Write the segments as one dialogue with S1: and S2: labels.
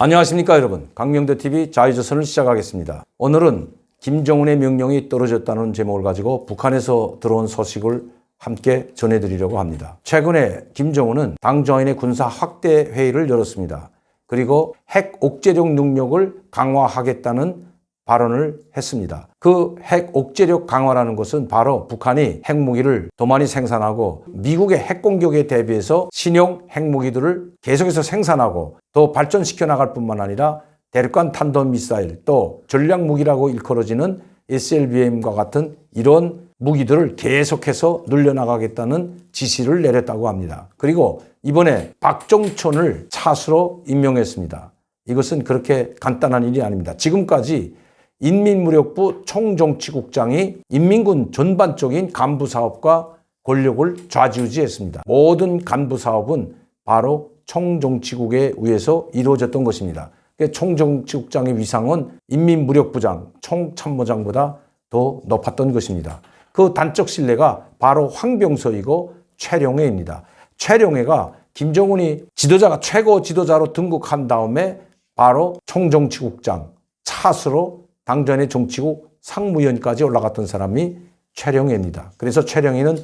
S1: 안녕하십니까 여러분. 강명대TV 자유조선을 시작하겠습니다. 오늘은 김정은의 명령이 떨어졌다는 제목을 가지고 북한에서 들어온 소식을 함께 전해드리려고 합니다. 최근에 김정은은 당정인의 군사 확대 회의를 열었습니다. 그리고 핵 억제력 능력을 강화하겠다는 발언을 했습니다. 그 핵 억제력 강화라는 것은 바로 북한이 핵무기를 더 많이 생산하고 미국의 핵공격에 대비해서 신형 핵무기들을 계속해서 생산하고 더 발전시켜 나갈 뿐만 아니라 대륙간 탄도미사일 또 전략무기라고 일컬어지는 SLBM과 같은 이런 무기들을 계속해서 늘려나가겠다는 지시를 내렸다고 합니다. 그리고 이번에 박정천을 차수로 임명했습니다. 이것은 그렇게 간단한 일이 아닙니다. 지금까지 인민무력부 총정치국장이 인민군 전반적인 간부 사업과 권력을 좌지우지했습니다. 모든 간부 사업은 바로 총정치국에 의해서 이루어졌던 것입니다. 총정치국장의 위상은 인민무력부장, 총참모장보다 더 높았던 것입니다. 그 단적 신뢰가 바로 황병서이고 최룡해입니다. 최룡해가 김정은이 지도자가 최고 지도자로 등극한 다음에 바로 총정치국장 차수로 당전의 정치국 상무위원까지 올라갔던 사람이 최룡해입니다. 그래서 최룡해는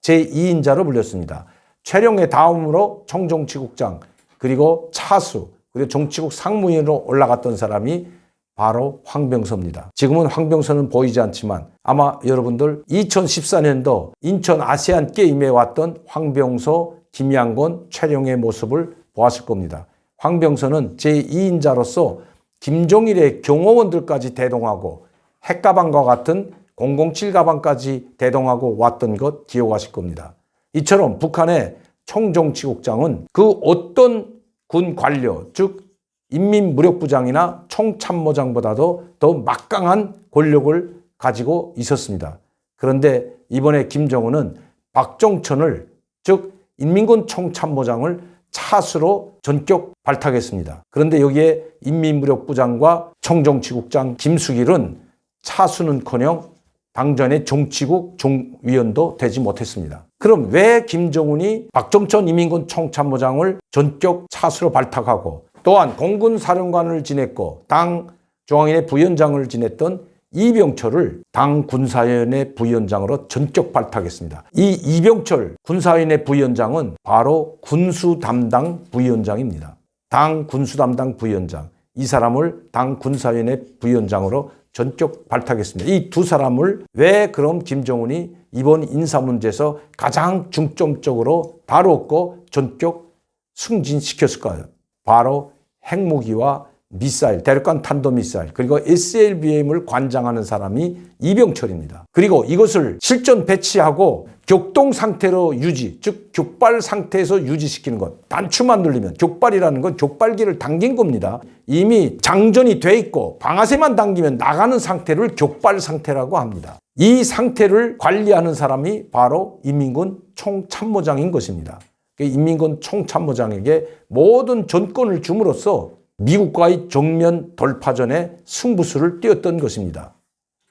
S1: 제2인자로 불렸습니다. 최룡해 다음으로 총정치국장 그리고 차수 그리고 정치국 상무위원으로 올라갔던 사람이 바로 황병서입니다. 지금은 황병서는 보이지 않지만 아마 여러분들 2014년도 인천 아세안 게임에 왔던 황병서, 김양곤, 최룡해의 모습을 보았을 겁니다. 황병서는 제2인자로서 김정일의 경호원들까지 대동하고 핵가방과 같은 007 가방까지 대동하고 왔던 것 기억하실 겁니다. 이처럼 북한의 총정치국장은 그 어떤 군 관료, 즉 인민무력부장이나 총참모장보다도 더 막강한 권력을 가지고 있었습니다. 그런데 이번에 김정은은 박정천을, 즉 인민군 총참모장을 차수로 전격 발탁했습니다. 그런데 여기에 인민무력부장과 총정치국장 김수길은 차수는커녕 당전의 정치국 종위원도 되지 못했습니다. 그럼 왜 김정은이 박정천 인민군 총참모장을 전격 차수로 발탁하고 또한 공군사령관을 지냈고 당 중앙위원회 부위원장을 지냈던 이병철을 당 군사위원회 부위원장으로 전격 발탁했습니다. 이 이병철 군사위원회 부위원장은 바로 군수 담당 부위원장입니다. 당 군수 담당 부위원장. 이 사람을 당 군사위원회 부위원장으로 전격 발탁했습니다. 이 두 사람을 왜 그럼 김정은이 이번 인사 문제에서 가장 중점적으로 다뤘고 전격 승진시켰을까요? 바로 핵무기와 미사일, 대륙간 탄도미사일 그리고 SLBM을 관장하는 사람이 이병철입니다. 그리고 이것을 실전 배치하고 격동 상태로 유지, 즉 격발 상태에서 유지시키는 것. 단추만 눌리면 격발이라는 건 격발기를 당긴 겁니다. 이미 장전이 돼 있고 방아쇠만 당기면 나가는 상태를 격발 상태라고 합니다. 이 상태를 관리하는 사람이 바로 인민군 총참모장인 것입니다. 인민군 총참모장에게 모든 전권을 줌으로써 미국과의 정면 돌파전에 승부수를 띄웠던 것입니다.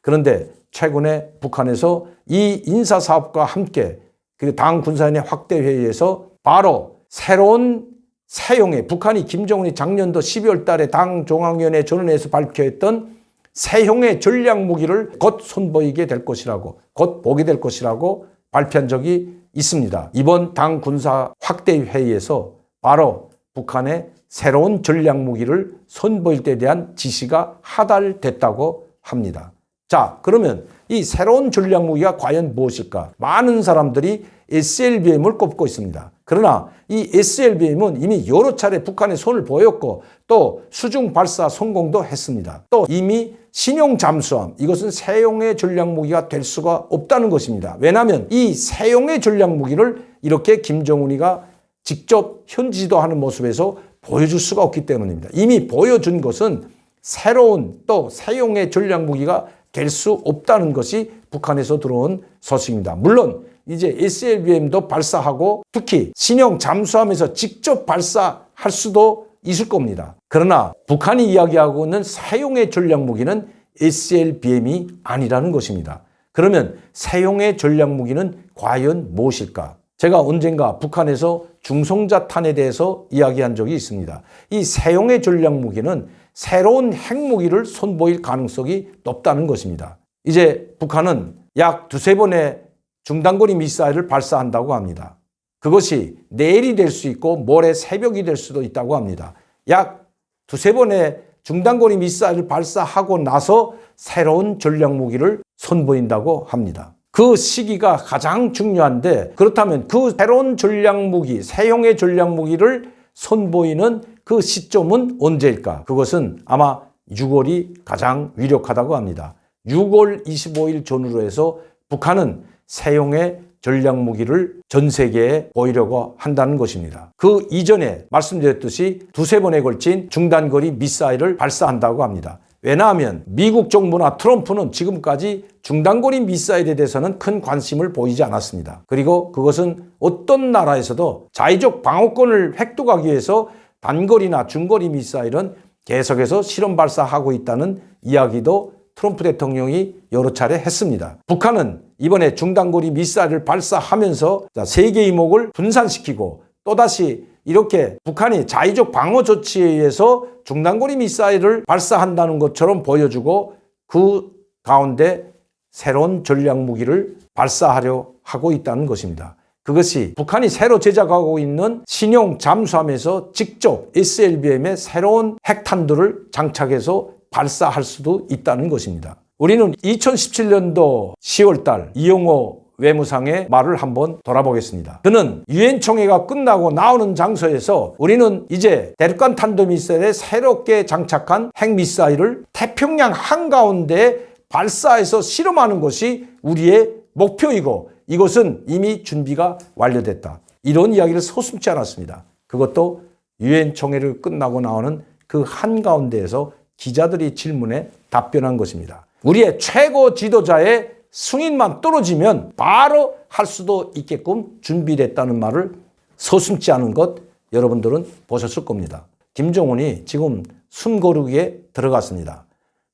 S1: 그런데 최근에 북한에서 이 인사사업과 함께 그리고 당 군사위원회 확대회의에서 바로 새로운 새형의 북한이 김정은이 작년도 12월 달에 당 중앙위원회 전원회에서 발표했던 새형의 전략무기를 곧 선보이게 될 것이라고 곧 보게 될 것이라고 발표한 적이 있습니다. 이번 당 군사 확대회의에서 바로 북한의 새로운 전략무기를 선보일 때 대한 지시가 하달됐다고 합니다. 자, 그러면 이 새로운 전략무기가 과연 무엇일까? 많은 사람들이 SLBM을 꼽고 있습니다. 그러나 이 SLBM은 이미 여러 차례 북한에 손을 보였고 또 수중 발사 성공도 했습니다. 또 이미 신형 잠수함, 이것은 새형의 전략무기가 될 수가 없다는 것입니다. 왜냐하면 이 새형의 전략무기를 이렇게 김정은이가 직접 현지지도하는 모습에서 보여줄 수가 없기 때문입니다. 이미 보여준 것은 새로운 또 새형의 전략무기가 될 수 없다는 것이 북한에서 들어온 소식입니다. 물론 이제 SLBM도 발사하고 특히 신형 잠수함에서 직접 발사할 수도 있을 겁니다. 그러나 북한이 이야기하고 있는 새형의 전략무기는 SLBM이 아니라는 것입니다. 그러면 새형의 전략무기는 과연 무엇일까? 제가 언젠가 북한에서 중성자탄에 대해서 이야기한 적이 있습니다. 이 세용의 전략무기는 새로운 핵무기를 선보일 가능성이 높다는 것입니다. 이제 북한은 약 두세 번의 중단거리 미사일을 발사한다고 합니다. 그것이 내일이 될 수 있고 모레 새벽이 될 수도 있다고 합니다. 약 두세 번의 중단거리 미사일을 발사하고 나서 새로운 전략무기를 선보인다고 합니다. 그 시기가 가장 중요한데, 그렇다면 그 새로운 전략무기, 새형의 전략무기를 선보이는 그 시점은 언제일까? 그것은 아마 6월이 가장 위력하다고 합니다. 6월 25일 전후로 해서 북한은 새형의 전략무기를 전 세계에 보이려고 한다는 것입니다. 그 이전에 말씀드렸듯이 두세 번에 걸친 중단거리 미사일을 발사한다고 합니다. 왜냐하면 미국 정부나 트럼프는 지금까지 중단거리 미사일에 대해서는 큰 관심을 보이지 않았습니다. 그리고 그것은 어떤 나라에서도 자위적 방어권을 획득하기 위해서 단거리나 중거리 미사일은 계속해서 실험 발사하고 있다는 이야기도 트럼프 대통령이 여러 차례 했습니다. 북한은 이번에 중단거리 미사일을 발사하면서 세계 이목을 분산시키고 또다시 이렇게 북한이 자위적 방어 조치에 의해서 중단거리 미사일을 발사한다는 것처럼 보여주고 그 가운데 새로운 전략무기를 발사하려 하고 있다는 것입니다. 그것이 북한이 새로 제작하고 있는 신형 잠수함에서 직접 SLBM의 새로운 핵탄두를 장착해서 발사할 수도 있다는 것입니다. 우리는 2017년도 10월달 이영호 외무상의 말을 한번 돌아보겠습니다. 그는 유엔 총회가 끝나고 나오는 장소에서 우리는 이제 대륙간 탄도미사일에 새롭게 장착한 핵미사일을 태평양 한가운데에 발사해서 실험하는 것이 우리의 목표이고 이것은 이미 준비가 완료됐다. 이런 이야기를 서슴지 않았습니다. 그것도 유엔 총회를 끝나고 나오는 그 한가운데에서 기자들이 질문에 답변한 것입니다. 우리의 최고 지도자의 승인만 떨어지면 바로 할 수도 있게끔 준비됐다는 말을 서슴지 않은 것 여러분들은 보셨을 겁니다. 김정은이 지금 숨고르기에 들어갔습니다.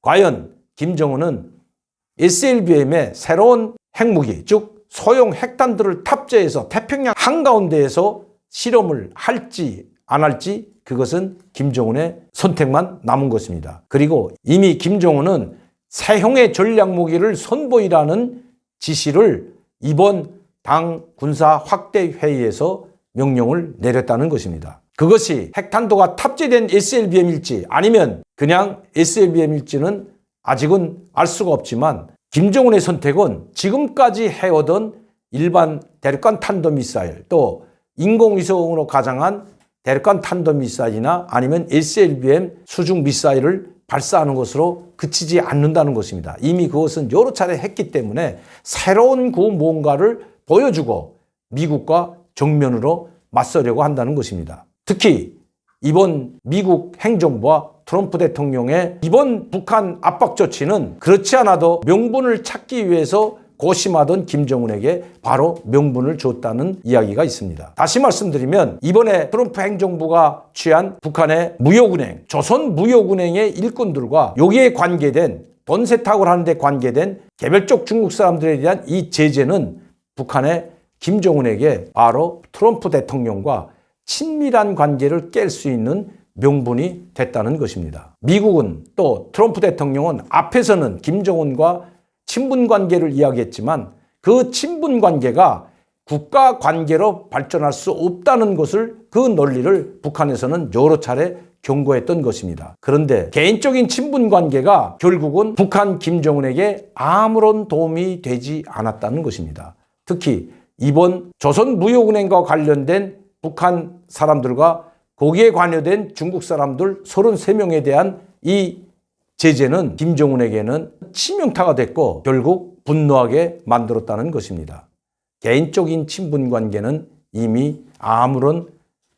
S1: 과연 김정은은 SLBM의 새로운 핵무기, 즉 소형 핵탄두를 탑재해서 태평양 한가운데에서 실험을 할지 안 할지 그것은 김정은의 선택만 남은 것입니다. 그리고 이미 김정은은 새형의 전략무기를 선보이라는 지시를 이번 당 군사 확대 회의에서 명령을 내렸다는 것입니다. 그것이 핵탄두가 탑재된 SLBM일지 아니면 그냥 SLBM일지는 아직은 알 수가 없지만 김정은의 선택은 지금까지 해오던 일반 대륙간 탄도미사일 또 인공위성으로 가장한 대륙간 탄도미사일이나 아니면 SLBM 수중 미사일을 발사하는 것으로 그치지 않는다는 것입니다. 이미 그것은 여러 차례 했기 때문에 새로운 그 뭔가를 보여주고 미국과 정면으로 맞서려고 한다는 것입니다. 특히 이번 미국 행정부와 트럼프 대통령의 이번 북한 압박 조치는 그렇지 않아도 명분을 찾기 위해서 고심하던 김정은에게 바로 명분을 줬다는 이야기가 있습니다. 다시 말씀드리면 이번에 트럼프 행정부가 취한 북한의 무역은행, 조선무역은행의 일꾼들과 여기에 관계된 돈 세탁을 하는 데 관계된 개별적 중국 사람들에 대한 이 제재는 북한의 김정은에게 바로 트럼프 대통령과 친밀한 관계를 깰 수 있는 명분이 됐다는 것입니다. 미국은 또 트럼프 대통령은 앞에서는 김정은과 친분 관계를 이야기했지만 그 친분 관계가 국가 관계로 발전할 수 없다는 것을 그 논리를 북한에서는 여러 차례 경고했던 것입니다. 그런데 개인적인 친분 관계가 결국은 북한 김정은에게 아무런 도움이 되지 않았다는 것입니다. 특히 이번 조선무역은행과 관련된 북한 사람들과 거기에 관여된 중국 사람들 33명에 대한 이 제재는 김정은에게는 치명타가 됐고 결국 분노하게 만들었다는 것입니다. 개인적인 친분 관계는 이미 아무런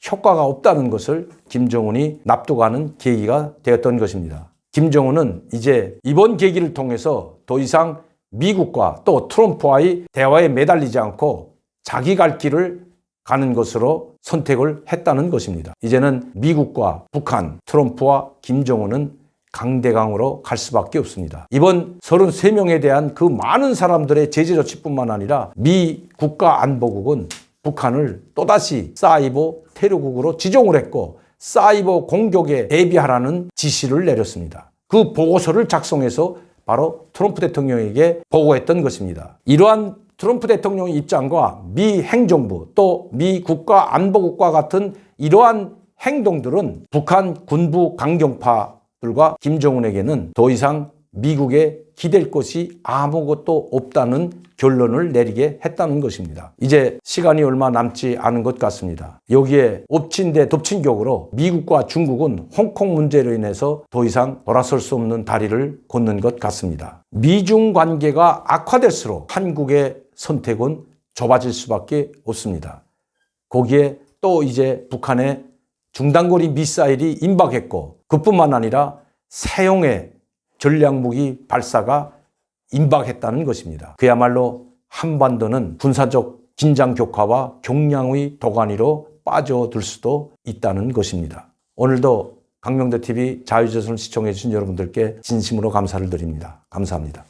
S1: 효과가 없다는 것을 김정은이 납득하는 계기가 되었던 것입니다. 김정은은 이제 이번 계기를 통해서 더 이상 미국과 또 트럼프와의 대화에 매달리지 않고 자기 갈 길을 가는 것으로 선택을 했다는 것입니다. 이제는 미국과 북한, 트럼프와 김정은은 강대강으로 갈 수밖에 없습니다. 이번 33명에 대한 그 많은 사람들의 제재 조치뿐만 아니라 미 국가안보국은 북한을 또다시 사이버 테러국으로 지정을 했고 사이버 공격에 대비하라는 지시를 내렸습니다. 그 보고서를 작성해서 바로 트럼프 대통령에게 보고했던 것입니다. 이러한 트럼프 대통령의 입장과 미 행정부 또 미 국가안보국과 같은 이러한 행동들은 북한 군부 강경파들과 김정은에게는 더 이상 미국에 기댈 것이 아무것도 없다는 결론을 내리게 했다는 것입니다. 이제 시간이 얼마 남지 않은 것 같습니다. 여기에 엎친 데 덮친 격으로 미국과 중국은 홍콩 문제로 인해서 더 이상 돌아설 수 없는 다리를 걷는 것 같습니다. 미중 관계가 악화될수록 한국의 선택은 좁아질 수밖에 없습니다. 거기에 또 이제 북한의 중단거리 미사일이 임박했고 그뿐만 아니라 사용의 전략무기 발사가 임박했다는 것입니다. 그야말로 한반도는 군사적 긴장 격화와 경량의 도가니로 빠져들 수도 있다는 것입니다. 오늘도 강명대TV 자유조선을 시청해 주신 여러분들께 진심으로 감사를 드립니다. 감사합니다.